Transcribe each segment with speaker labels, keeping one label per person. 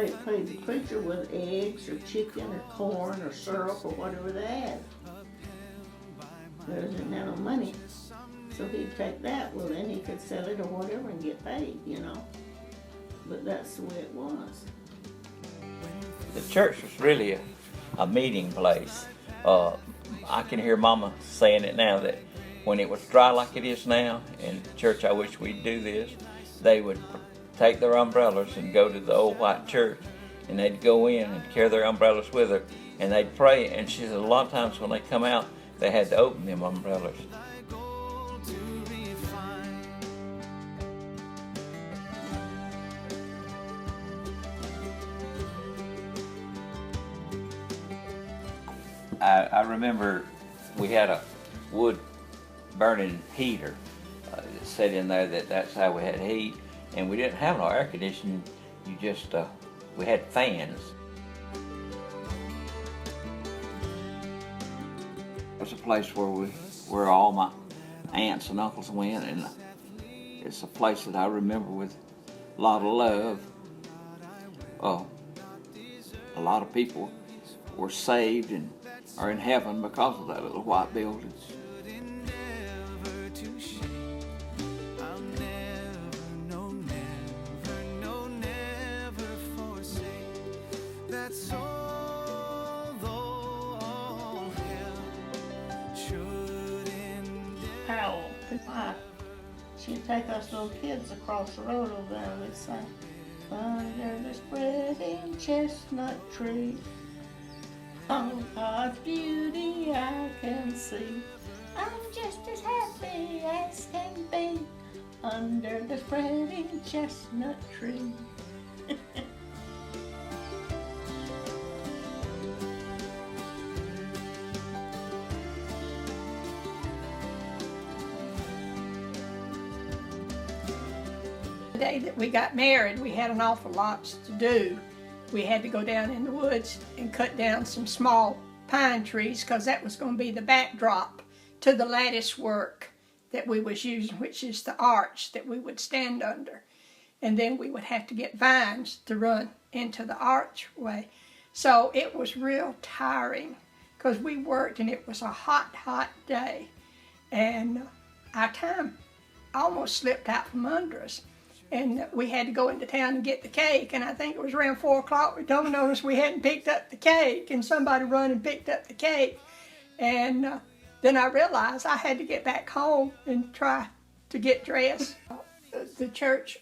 Speaker 1: pay the preacher with eggs or chicken or corn or syrup or whatever they had. There isn't no money. So he'd take that, well then he could sell it or whatever and get paid, you know. But that's the way it was.
Speaker 2: The church was really a meeting place. I can hear Mama saying it now that when it was dry like it is now, in church I wish we'd do this, they would take their umbrellas and go to the old white church, and they'd go in and carry their umbrellas with her, and they'd pray, and she said a lot of times when they come out, they had to open them umbrellas. I remember we had a wood burning heater that set in there, that's how we had heat, and we didn't have no air conditioning. We had fans. It was a place where all my aunts and uncles went, and it's a place that I remember with a lot of love. A lot of people were saved and are in heaven because of that little white building.
Speaker 1: Carol, she'd take us little kids across the road over there and we'd sing, under the spreading chestnut tree, oh, God's beauty I can see. I'm just as happy as can be under the spreading chestnut tree.
Speaker 3: The day that we got married, we had an awful lot to do. We had to go down in the woods and cut down some small pine trees because that was going to be the backdrop to the lattice work that we was using, which is the arch that we would stand under. And then we would have to get vines to run into the archway. So it was real tiring because we worked and it was a hot, hot day. And our time almost slipped out from under us. And we had to go into town and get the cake, and I think it was around 4 o'clock we told us we hadn't picked up the cake, and somebody run and picked up the cake. And then I realized I had to get back home and try to get dressed. The church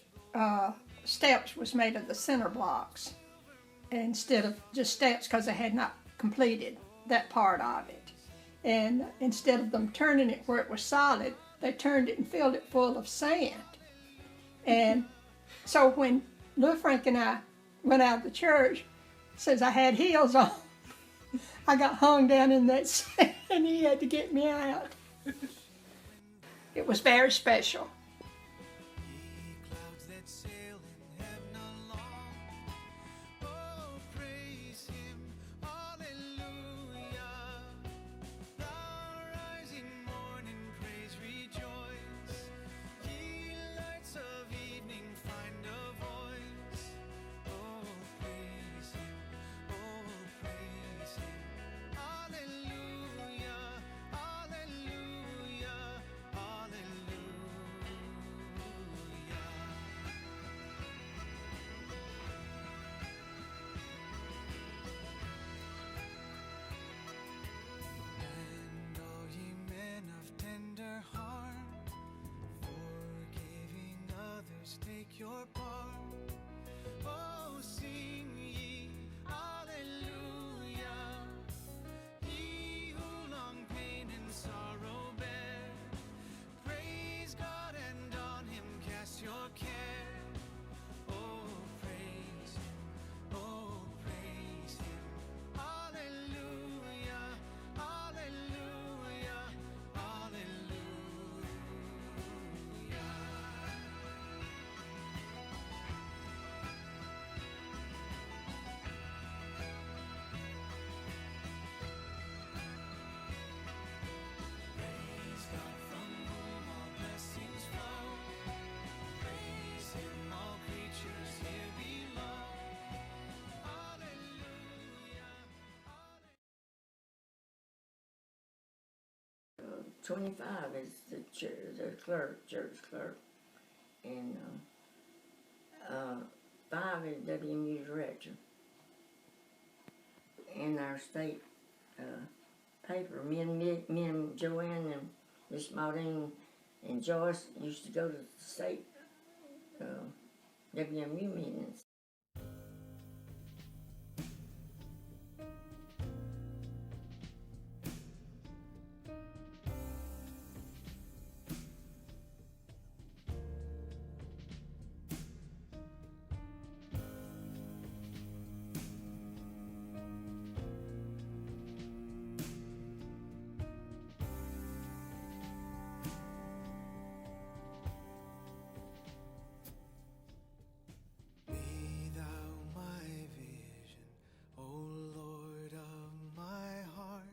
Speaker 3: steps was made of the center blocks instead of just steps because they had not completed that part of it. And instead of them turning it where it was solid, they turned it and filled it full of sand. And so when Lou Frank and I went out of the church, since I had heels on, I got hung down in that sand and he had to get me out. It was very special.
Speaker 4: Take your part. Oh, sing ye hallelujah. He who long pain and sorrow bear, praise God and on him cast your care. Oh, praise him, oh, praise him. Hallelujah, hallelujah, hallelujah.
Speaker 5: 25 is the clerk, church clerk, and 5 is WMU director. In our state paper, me and Joanne and Miss Maudine and Joyce used to go to the state WMU meetings.
Speaker 4: Be thou my vision, O Lord of my heart.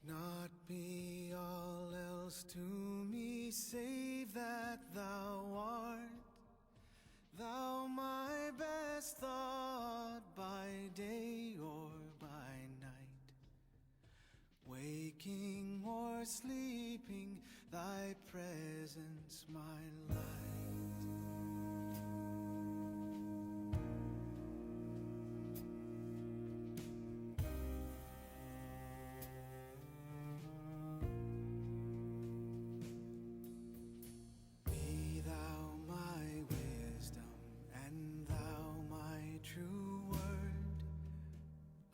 Speaker 4: Not be all else to me, save that thou art. Thou my best thought by day or by night. Waking or sleeping, thy presence my light. Be thou my wisdom, and thou my true word.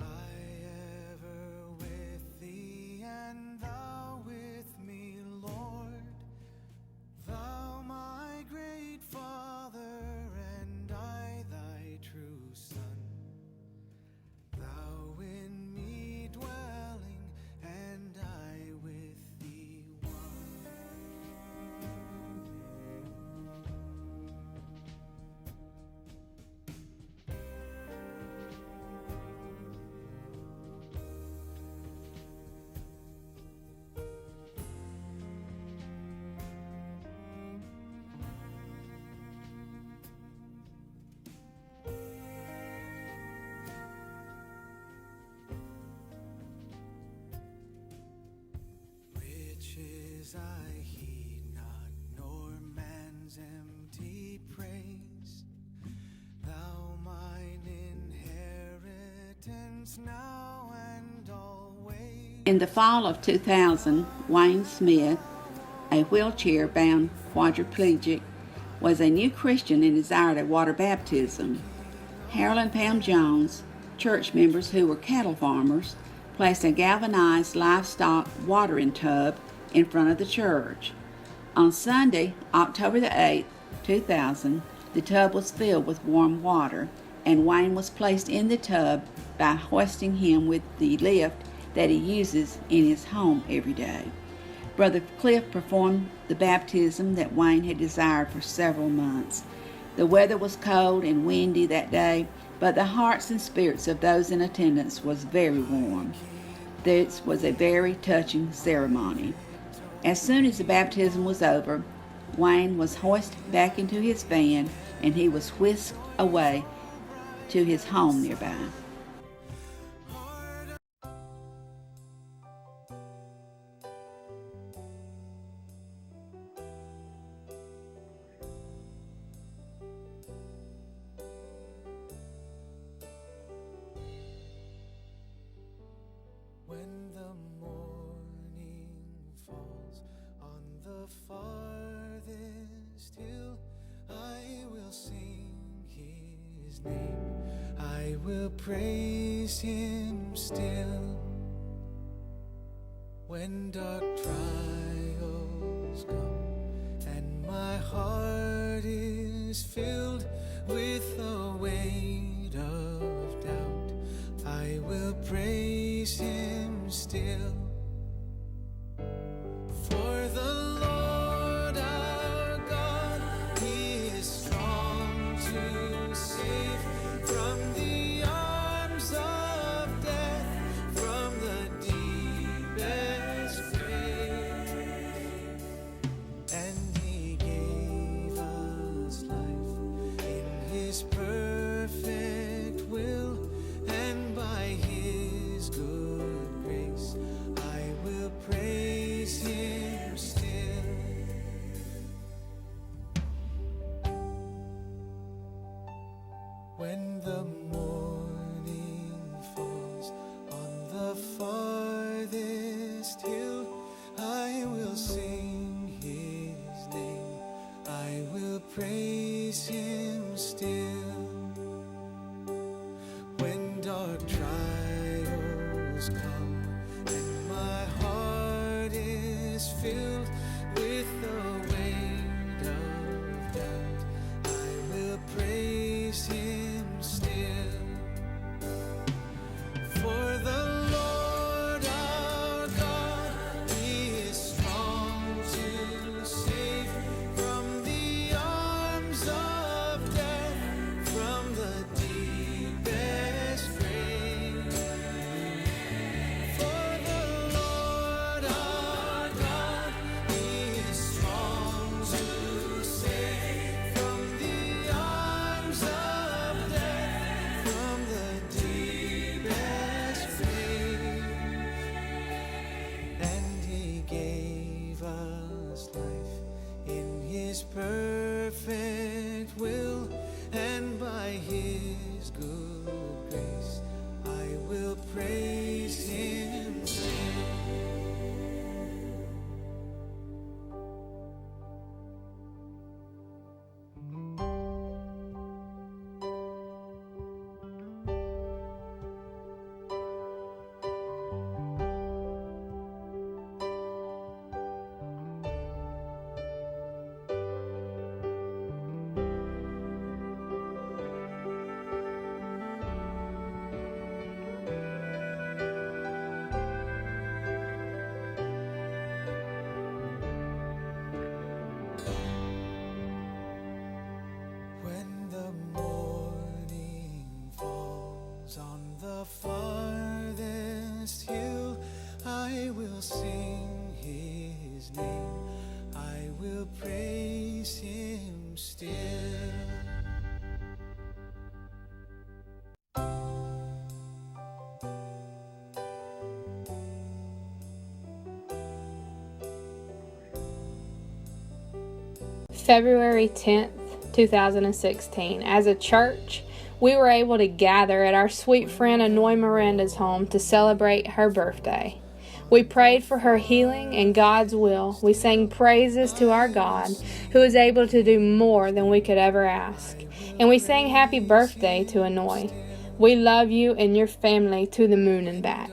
Speaker 4: I ever with thee, and thou with me, Lord. Thou my great Father, and I thy true Son. Thou in me dwelling, and I with thee one. Riches I heed not, nor man's empty praise. Thou mine inheritance now and always.
Speaker 6: In the fall of 2000, Wayne Smith, a wheelchair-bound quadriplegic, was a new Christian and desired a water baptism. Harold and Pam Jones, church members who were cattle farmers, placed a galvanized livestock watering tub in front of the church. On Sunday, October the 8th, 2000, the tub was filled with warm water, and Wayne was placed in the tub by hoisting him with the lift that he uses in his home every day. Brother Cliff performed the baptism that Wayne had desired for several months. The weather was cold and windy that day, but the hearts and spirits of those in attendance was very warm. This was a very touching ceremony. As soon as the baptism was over, Wayne was hoisted back into his van, and he was whisked away to his home nearby.
Speaker 4: When the morning falls on the farthest hill, I will sing his name, I will praise him still. When dark trials come and my heart is filled with the weight of doubt, I will praise him still. For the Lord our God, he is strong to save from the arms of death, from the deepest grave. And he gave us life in his perfect will, and by his good grace I will praise sing his name, I will praise him still.
Speaker 7: February 10th, 2016. As a church, we were able to gather at our sweet friend Anoy Miranda's home to celebrate her birthday. We prayed for her healing and God's will. We sang praises to our God, who is able to do more than we could ever ask. And we sang happy birthday to Anoy. We love you and your family to the moon and back.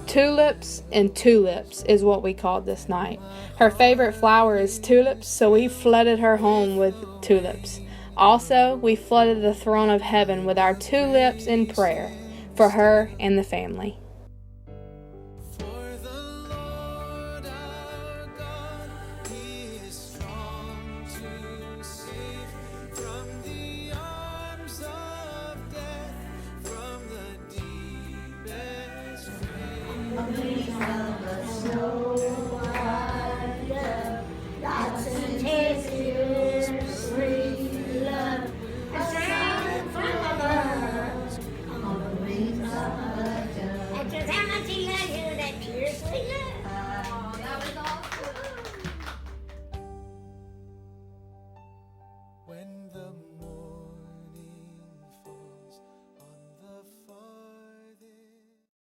Speaker 7: Tulips and tulips is what we called this night. Her favorite flower is tulips, so we flooded her home with tulips. Also, we flooded the throne of heaven with our tulips in prayer for her and the family.